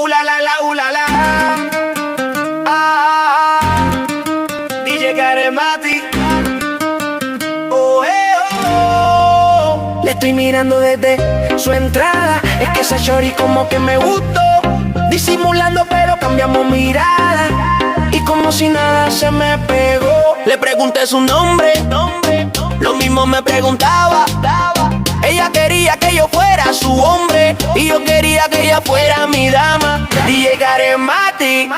La la la, la la. DJ Karemati. Oh, oh. Le estoy mirando desde su entrada. Es que esa shorty como que me gustó. Disimulando pero cambiamos mirada. Y como si nada se me pegó. Le pregunté su nombre. Lo mismo me preguntaba. Ella quería que yo fuera su hombre y yo quería que ella fuera mi dama. DJ Karemati.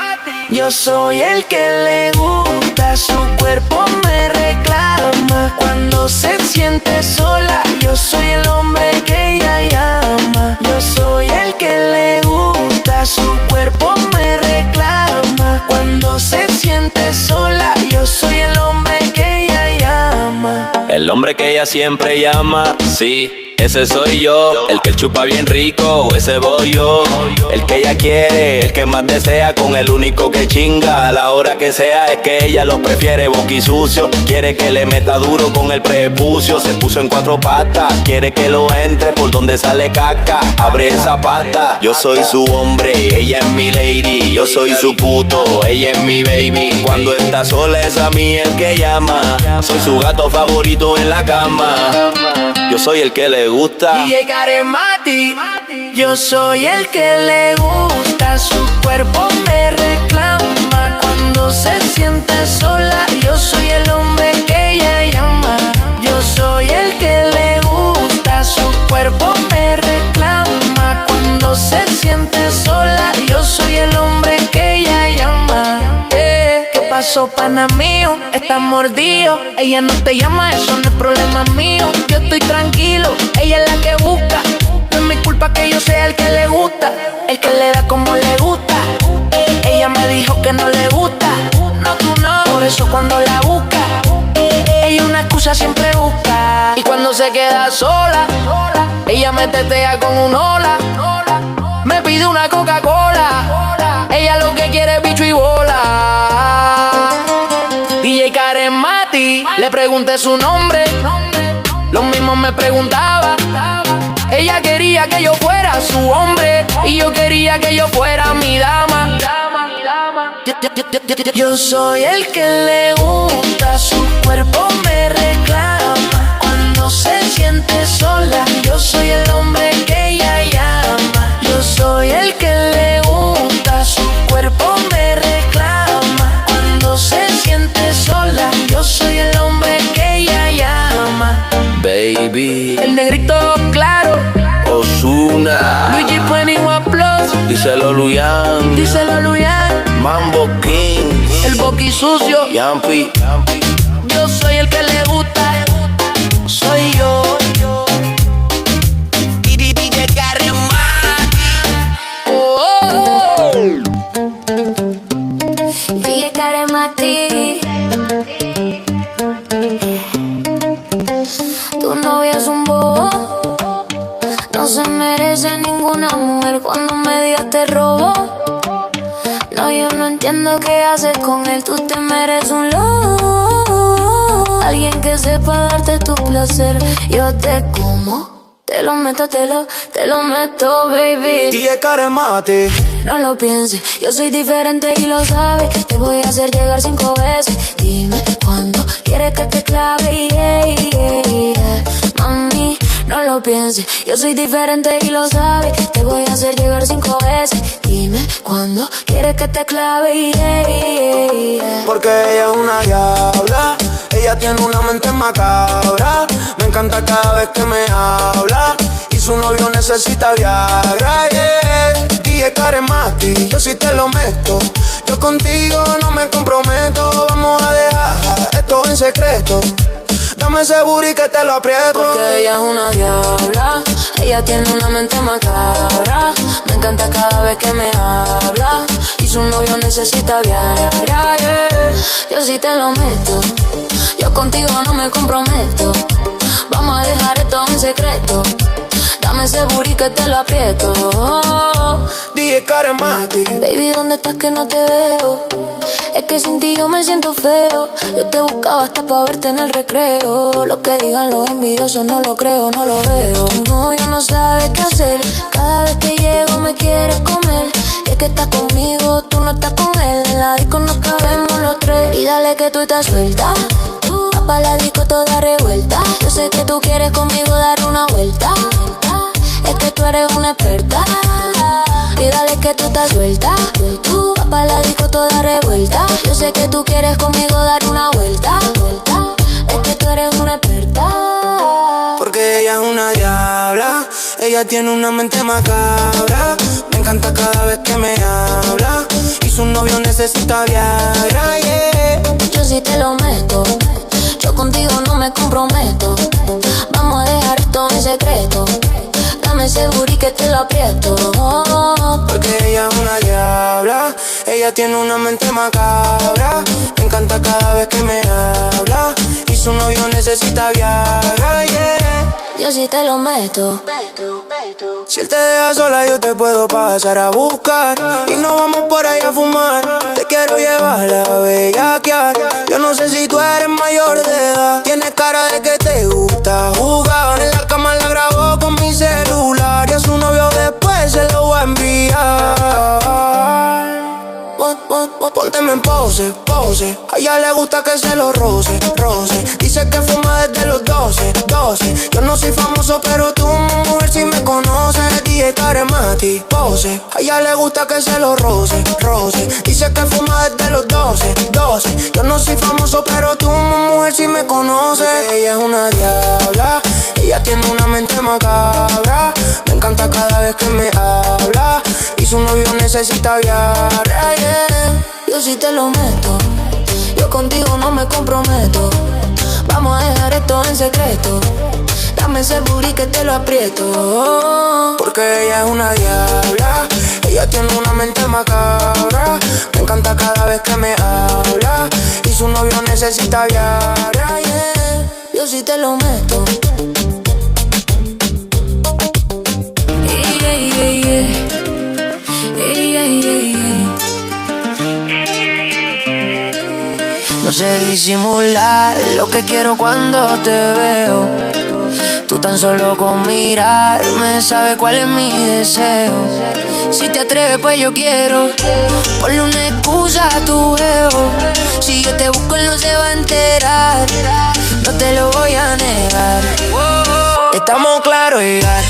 Yo soy el que le gusta, su cuerpo me reclama. Cuando se siente sola, yo soy el hombre que ella llama. Yo soy el que le gusta, su cuerpo me reclama. Cuando se siente sola, yo soy el hombre que ella llama. El hombre que ella siempre llama, sí. Ese soy yo, el que chupa bien rico, ese voy yo. El que ella quiere, el que más desea, con el único que chinga a la hora que sea. Es que ella lo prefiere boquisucio, quiere que le meta duro con el prepucio. Se puso en 4 patas, quiere que lo entre por donde sale caca. Abre esa pata, yo soy su hombre, ella es mi lady. Yo soy su puto, ella es mi baby. Cuando está sola es a mí el que llama. Soy su gato favorito en la cama. Yo soy el que le gusta. DJ Karemati. Yo soy el que le gusta, su cuerpo me reclama. Cuando se siente sola, yo soy el hombre que ella llama. Yo soy el que le gusta, su cuerpo me reclama. Cuando se siente sola, yo soy el hombre que ella llama. ¿Qué pasó, pana mío? Está mordido. Ella no te llama, eso no es problema mío. Yo estoy tranquilo, ella es la que busca. No es mi culpa que yo sea el que le gusta, el que le da como le gusta. Ella me dijo que no le gusta, no, tú no. Por eso cuando la busca, ella una excusa siempre busca. Y cuando se queda sola, ella me tetea con un hola. Me pide una Coca-Cola, ella lo que quiere es bicho y bola. DJ Karemati, le pregunté su nombre, lo mismo me preguntaba. Ella quería que yo fuera su hombre y yo quería que yo fuera mi dama. Yo soy el que le gusta, su cuerpo me reclama. Cuando se siente sola, yo soy el hombre que ella llama. Yo soy el que le gusta, su cuerpo me reclama. Cuando se siente sola, yo soy el hombre que ella llama. Baby, El negrito claro, Ozuna, Luigi 21 Plus, díselo Luyan, díselo Luyan, Mambo King, el boqui sucio. Yampi. Yo soy el que le gusta, soy yo. DJ Karemati. Oh. DJ Karemati. Tu novia es un bobo, no se merece ninguna mujer. Cuando me digas te robo. No, yo no entiendo qué haces con él. Tú te mereces un lobo, alguien que sepa darte tu placer. Yo te como, te lo meto, te lo meto, baby. DJ Karemati. No lo pienses, yo soy diferente y lo sabes. Te voy a hacer llegar 5 veces. Dime cuándo quieres que te clave, yeah, yeah, yeah. Mami, no lo pienses, yo soy diferente y lo sabes. Te voy a hacer llegar 5 veces. Dime cuándo quieres que te clave, yeah, yeah, yeah. Porque ella es una diabla, ella tiene una mente macabra. Me encanta cada vez que me habla y su novio necesita Viagra, yeah. DJ Karemati, yo sí te lo meto. Yo contigo no me comprometo. Vamos a dejar esto en secreto. Dame ese booty que te lo aprieto. Porque ella es una diabla, ella tiene una mente macabra. Me encanta cada vez que me habla y su novio necesita Viagra, yeah. Yo sí te lo meto, yo contigo no me comprometo. Vamos a dejar esto en secreto. Dame ese booty que te lo aprieto. DJ Karemati. Baby, ¿dónde estás que no te veo? Es que sin ti yo me siento feo. Yo te buscaba hasta pa' verte en el recreo. Lo que digan los envidiosos no lo creo, no lo veo. Tu novio no sabe qué hacer. Cada vez que llego me quiere comer. Es que estás conmigo, tú no estás con él. En la disco nos cabemos los tres. Y dale que tú estás suelta. Va pa' la disco toda revuelta. Yo sé que tú quieres conmigo dar una vuelta. Es que tú eres una experta. Y dale que tú estás suelta. Va pa' la disco toda revuelta. Yo sé que tú quieres conmigo dar una vuelta. Es que tú eres una experta. Porque ella es una diabla, ella tiene una mente macabra. Me encanta cada vez que me habla y su novio necesita Viagra, yeah. Yo sí te lo meto, yo contigo no me comprometo. Vamos a dejar esto en secreto. Dame ese booty que te lo aprieto. Porque ella es una diabla, ella tiene una mente macabra. Me encanta cada vez que me habla y su novio necesita Viagra, yeah. Yo sí te lo meto. Si él te deja sola yo te puedo pasar a buscar y nos vamos por ahí a fumar. Te quiero llevar a bellaquear. Yo no sé si tú eres mayor de edad. Tienes cara de que te gusta jugar. En la cama la grabó con mi celular y a su novio después se lo va a enviar. Pónteme en pose, pose. A ella le gusta que se lo roce, roce. Dice que fuma desde los 12, 12. Yo no soy famoso, pero tú, mujer, si me conoces. DJ Karemati, pose. A ella le gusta que se lo roce, roce. Dice que fuma desde los 12, 12. Yo no soy famoso, pero tú, mujer, si me conoces. Ella es una diabla, ella tiene una mente macabra. Me encanta cada vez que me habla y su novio necesita Viagra, yeah. Yo sí te lo meto, yo contigo no me comprometo. Vamos a dejar esto en secreto. Dame ese booty que te lo aprieto. Porque ella es una diabla, ella tiene una mente macabra. Me encanta cada vez que me habla y su novio necesita Viagra, yeah. Yo sí te lo meto. Yeah, yeah, yeah. Yeah, yeah, yeah. No sé disimular lo que quiero cuando te veo. Tú tan solo con mirarme sabes cuál es mi deseo. Si te atreves pues yo quiero. Ponle una excusa a tu ego. Si yo te busco él no se va a enterar. No te lo voy a negar. Estamos claros y ya.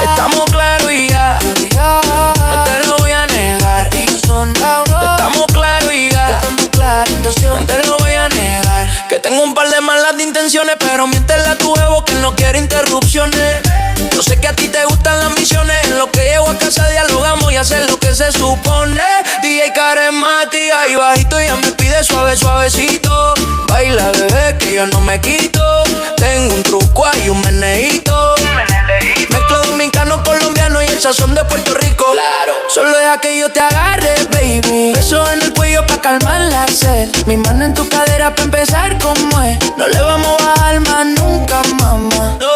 Estamos claros y ya. No te lo voy a negar. Estamos claros y ya. No te lo voy a negar. Que tengo un par de malas de intenciones, pero miéntele a tu ego que no quiere interrupciones. Yo sé que a ti te gustan las misiones. En lo que llego a casa dialogamos y hacer lo que se supone. DJ Karemati, ahí bajito, ya me pide suave, suavecito. Baila, bebé, que yo no me quito. Tengo un truco ahí, un meneíto. Mezclo dominicano, colombiano y el sazón de Puerto Rico. Claro. Solo deja que yo te agarre, baby. Beso en el cuello pa' calmar la sed. Mi mano en tu cadera pa' empezar como es. No le vamos a bajar más nunca, mamá. No.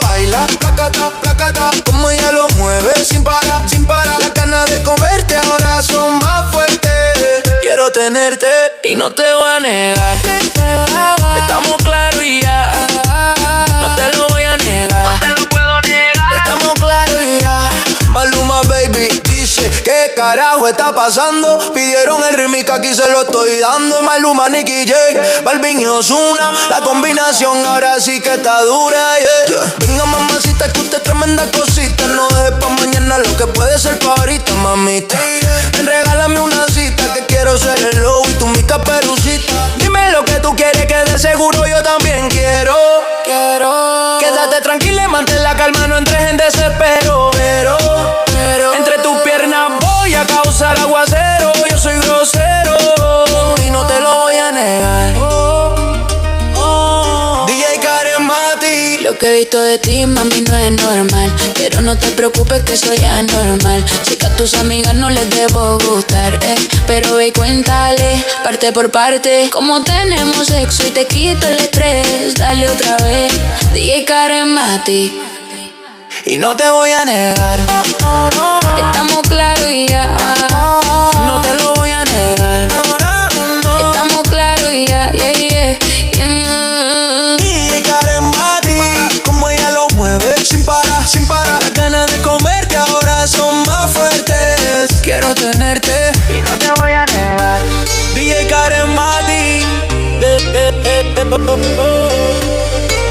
Baila, placata, placata. Como ella lo mueve sin parar, sin parar. Las ganas de comerte ahora son más fuertes. Quiero tenerte Y no te voy a negar. Estamos claros y ya. No te lo voy a negar. No te lo puedo negar. estamos claros y ya. Maluma baby dice, ¿qué carajo está pasando? Pidieron el remix, aquí se lo estoy dando. Maluma, Nicky J, Balvin y Ozuna. La combinación ahora sí que está dura, yeah. Venga mamacita, que usted es tremenda cosita. No dejes pa' mañana lo que puede ser pa' ahorita, mamita. Regálame una cita, que quiero ser el lobo y tú mi caperucita. Dime lo que tú quieres, que de seguro yo también quiero. Quédate tranquila y mantén la calma, no entres en desespero. Pero entre tus piernas voy a causar aguacero. Yo soy grosero y no te lo voy a negar. DJ Karemati. Lo que he visto de ti, mami, no es normal. Pero no te preocupes que soy anormal. Sé que a tus amigas no les debo gustar, pero ve y cuéntale, parte por parte, cómo tenemos sexo y te quito el estrés. Dale otra vez, DJ Karemati. Y no te voy a negar. Estamos claros y ya. No te lo voy a negar. Estamos claros y ya, yeah, yeah, yeah. DJ Karemati, como ella lo mueve sin parar, sin parar. Las ganas de comerte ahora son más fuertes.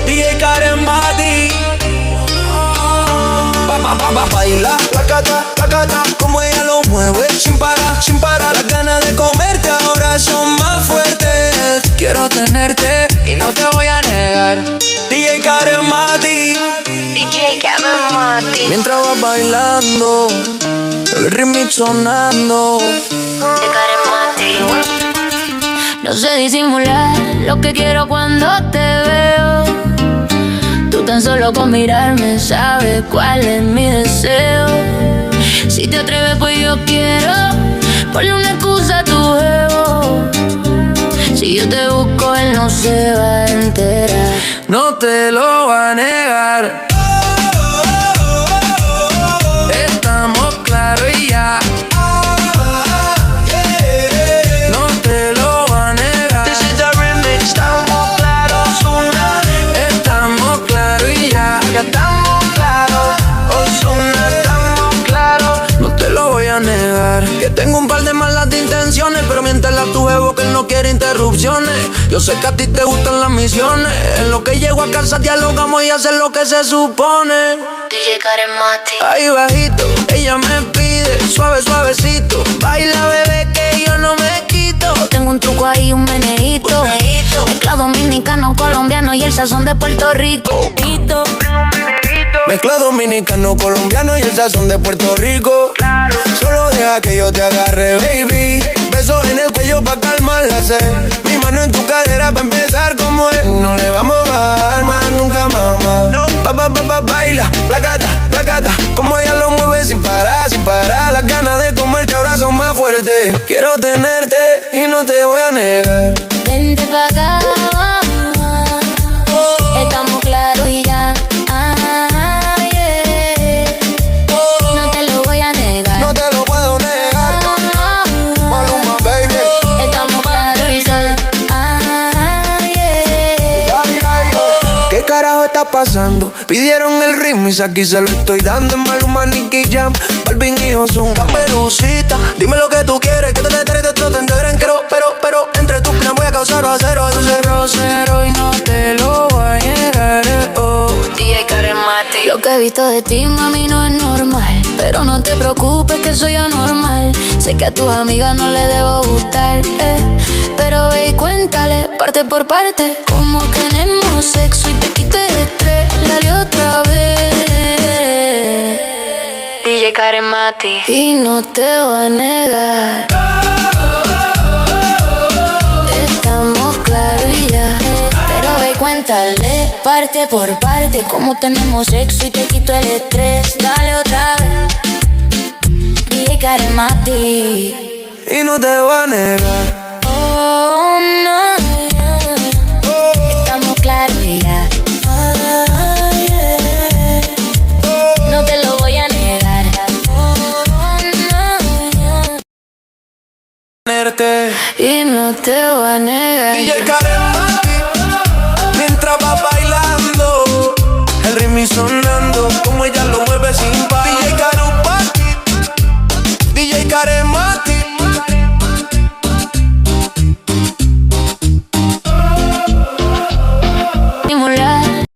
DJ Karen Mati. Baila, placata, como ella lo mueve, sin parar. Las ganas de comerte ahora son más fuertes. Quiero tenerte y no te voy a negar. DJ Karen Mati. DJ Karen Mati. Mientras vas bailando, el remix sonando. DJ Karen Mati. No sé disimular lo que quiero cuando te veo. Tú tan solo con mirarme sabes cuál es mi deseo. Si te atreves pues yo quiero ponle una excusa a tu juego. Si yo te busco él no se va a enterar. No te lo va a negar. Estamos claros y ya. No te lo va a negar. This is the remix. Estamos claros, estamos claros y ya. Ya estamos claros, Ozuna, estamos claros. No te lo voy a negar. Que tengo un par de malas intenciones, pero miéntale a tu jevo que él no quiere interrupciones. Yo sé que a ti te gustan las misiones. En lo que llego a casa dialogamos y hacer lo que se supone. DJ Karen Mati. Ahí bajito, ella me pide suave, suavecito. Baila bebé que yo no me quito. Tengo un truco ahí, un meneíto. Mezcla dominicano, colombiano y el sazón de Puerto Rico. Mezcla dominicano, colombiano y el sazón de Puerto Rico. Claro. Solo deja que yo te agarre, baby. Besos en el cuello pa' calmar la sed. Mi mano en tu cadera pa' empezar como es. No le vamos a bajar más, nunca más. No. Baila, placata, como ella lo mueve sin parar. Las ganas de comerte ahora son más fuertes. Quiero tenerte y no te voy a negar. Vente pa' acá, estamos claros y ya. No te lo voy a negar. No te lo puedo negar. Maluma, baby. Estamos claros y ya. ¿Qué carajo está pasando? Pidieron el remix, aquí se lo estoy dando. En Maluma, Nicky Jam, Balvin y Ozuna. Caperucita, dime lo que tú quieres. Que te enteren, pero entre tus piernas voy a causar acero. Eso es grosero y no te lo voy a negar. DJ Karen Mati. Lo que he visto de ti, mami, no es normal. Pero no te preocupes que soy anormal. Sé que a tus amigas no les debo gustar, pero ve y cuéntale, parte por parte. Como tenemos sexo y te quité el estrés. Dale otra vez. DJ Karen Mati. Y no te voy a negar. Estamos claros y ya. Pero ve y cuéntale, parte por parte. Como tenemos sexo y te quito el estrés. Dale otra vez. DJ Karen Mati. Y no te voy a negar. Oh, no. Estamos claros y ya. No te lo voy a negar. Y no te voy a negar. DJ Karen Mati, mientras va bailando, el remix sonando.